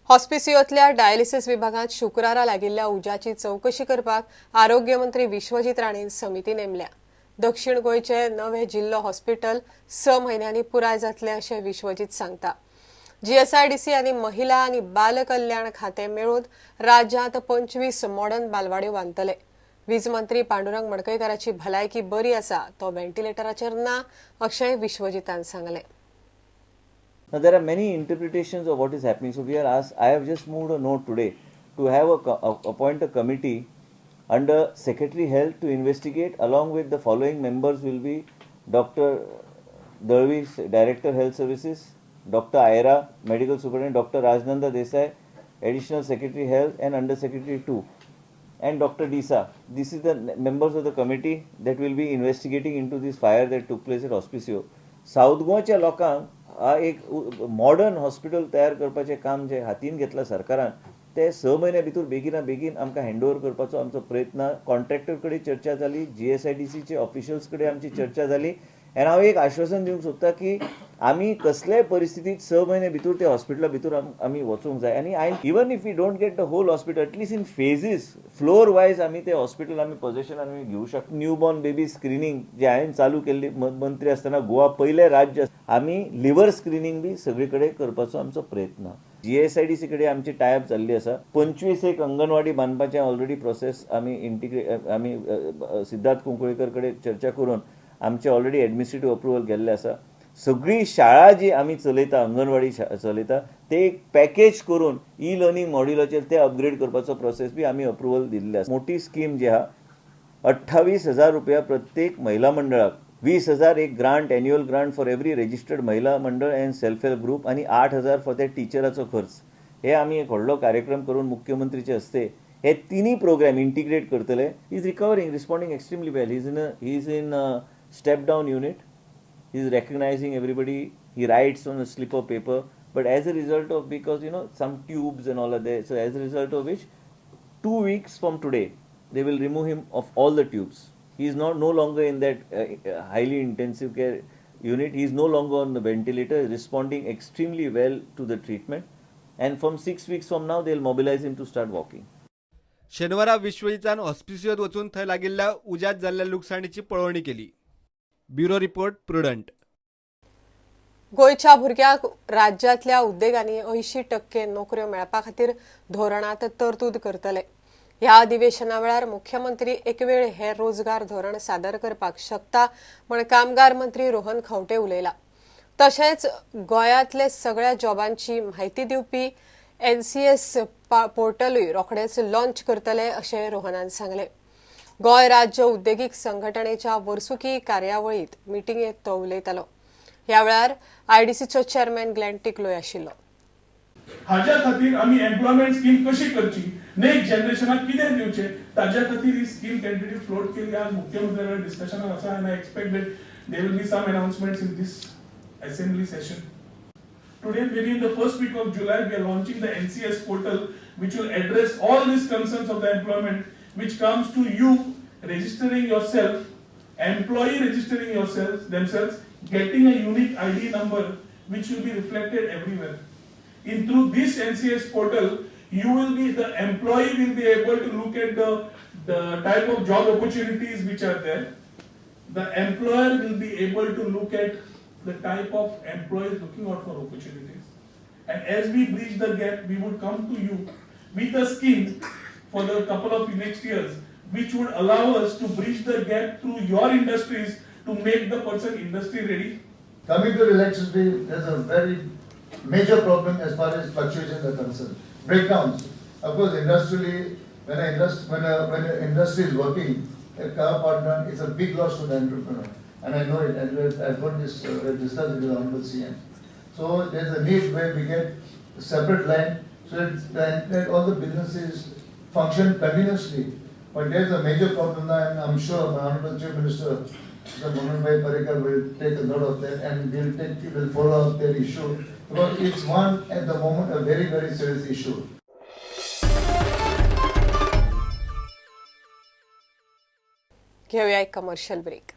हॉस्पिसियोतल्या dialysis विभागात शुक्रारा लागिल्ल्या उज्याची चौकशी करपाक आरोग्य मंत्री विश्वजीत राणेन समिती नेमल्या। दक्षिण गोयचे नवे जिल्लो हॉस्पिटल 6 म्हयन्यांनी पुराय जातले अशें विश्वजीत सांगता। जीएसआयडीसी आनी महिला आनी बाल कल्याण खाते मेळून राज्यांत 25 मॉडर्न बालवाड्यो बांदतले। वीज मंत्री पांडुरंग मडकयकाराची भलायकी बरी आसा, तो व्हेंटिलेटराचेर ना अशेंय विश्वजीतान सांगलें। Now there are many interpretations of what is happening. So we are asked. I have just moved a note today to have appoint a committee under Secretary Health to investigate. Along with the following members will be Dr. Dalvi, Director Health Services, Dr. Aira, Medical Superintendent, Dr. Rajnanda Desai, Additional Secretary Health and Under Secretary 2, and Dr. Disa. This is the members of the committee that will be investigating into this fire that took place at Hospicio. South Goaच्या लोकांक एक modern hospital तयार करपाचें काम जे हातीन घेतला सरकारान ते 6 म्हयन्या भितर बेगीन आमकां हँडओवर करपाचो आमचो प्रयत्न। कॉन्ट्रॅक्टर कडेन चर्चा जाली, जीएसआयडीसीचे ऑफिशियल्स कडेन आमची चर्चा जाली आनी हांव एक आश्वासन दिवंक सोदता की आमी कसल्याय परिस्थितीत 6 म्हयन्या भितर त्या हॉस्पिटला भितर आमी वचूंक जाय। आनी even if we don't get the whole hospital, at least in phases floor wise आमी ते हॉस्पिटल आमी पोझेशनान आमी घेवं शकता। न्यूबॉर्न बेबी स्क्रीनिंग जे हांवें चालू केल्ली मंत्री आसतना गोवा पयले राज्य, आमी लिव्हर स्क्रीनिंग बी सगळे कडेन करपाचो आमचो प्रयत्न। जीएसआयडीसी कडेन आमची टायअप जाल्ली आसा। 25 एक अंगणवाडी बांदपाचें ऑलरेडी प्रोसेस आमी आमी सिद्धार्थ कुंकळेकर कडेन चर्चा करून आमचे ऑलरेडी एडमिनिस्ट्रेटिव्ह अप्रुवल गेल्ले आसा। सगळी शाळा जी आमी चलयता, अंगणवाडी चलयता, ते एक पॅकेज करून ई लर्निंग मॉड्युलाचेर ते अपग्रेड करपाचो प्रोसेस बी आमी अप्रुवल दिल्ले आसा। मोठी स्कीम जी आहा 28,000 रुपया प्रत्येक महिला मंडळाक, 20,000 एक grant, annual grant for every registered महिला मंडळ अँड सेल्फ हेल्प ग्रुप आणि 8,000 फॉर त्या टीचराचो खर्च। हे आमी एक व्हडलो कार्यक्रम करून मुख्यमंत्रीचे हस्ते हे तिनी प्रोग्राम इंटिग्रेट करतले। He is recovering, responding extremely well. He is in step down unit. He is recognizing everybody. He writes on a slip of paper. But as a result of, because some tubes and all are there, so as a result of which 2 weeks from today they will remove him of all the tubes. He is no longer in that highly intensive care unit. He is no longer on the ventilator. He is responding extremely well to the treatment, and from 6 weeks from now they will mobilize him to start walking. शनिवारा विश्वजीतान हॉस्पिसियोत वचून थंय लागिल्ल्या उज्यात जाल्ल्या लुकसाणीची पळोवणी केली। Bureau report, prudent. गोयच्या भुरग्यांक राज्यांतल्या उद्देगांनी 80% नोकऱ्यो मेळपा खातीर धोरणांत तरतूद करतले। ह्या अधिवेशना वेळार मुख्यमंत्री एक वेळ हे रोजगार धोरण सादर करपाक शकता म्हण कामगार मंत्री रोहन खंवटे उलयला। तशेंच गोंयांतले सगळ्या जॉबांची म्हायती दिवपी एनसीएस पोर्टलूय रोखडेच लॉन्च करतले अशें रोहनान सांगलें। गोय राज्य उद्देगीक संघटनेच्या वर्सुकी कार्यावळीत मिटिंगेत तो उलयतालो। ह्या वेळार आयडीसीचो चेअरमॅन ग्लेन टिकलोय आशिल्लो। हाज्या खातीर आमी एम्प्लॉयमेंट स्कीम कशी करची, नेक्स्ट जनरेशनाक कितें दिवचे, ताज्या खातीर ही स्कीम टेंटेटिव्ह फ्लोट केली। आज मुख्यमंत्र्यांच्या डिस्कशनाक आसा and I expect that there will be some announcements in this assembly session. Today, maybe in the first week of July, we are launching the NCS portal, which will address all these concerns of the employment, which comes to you registering yourself, employee registering themselves, getting a unique ID number, which will be reflected everywhere. Through this NCS portal, the employee will be able to look at the type of job opportunities which are there. The employer will be able to look at the type of employees looking out for opportunities. And as we bridge the gap, we would come to you with a scheme for the couple of next years, which would allow us to bridge the gap through your industries to make the person industry ready. Coming to electricity, there's a very major problem as far as fluctuations are concerned. Breakdowns. Of course, industrially, when an industry is working, a car partner is a big loss to the entrepreneur. And I know it, and I've got this discussed with the Honorable CM. So there's a need where we get a separate line so that all the businesses function continuously. But there's a major problem now, and I'm sure my Honorable Chief Minister, Mr. Mohanbhai Parrikar, will take a note of that, and will follow up that issue, because it's one at the moment a very, very serious issue. घेऊया एक commercial break.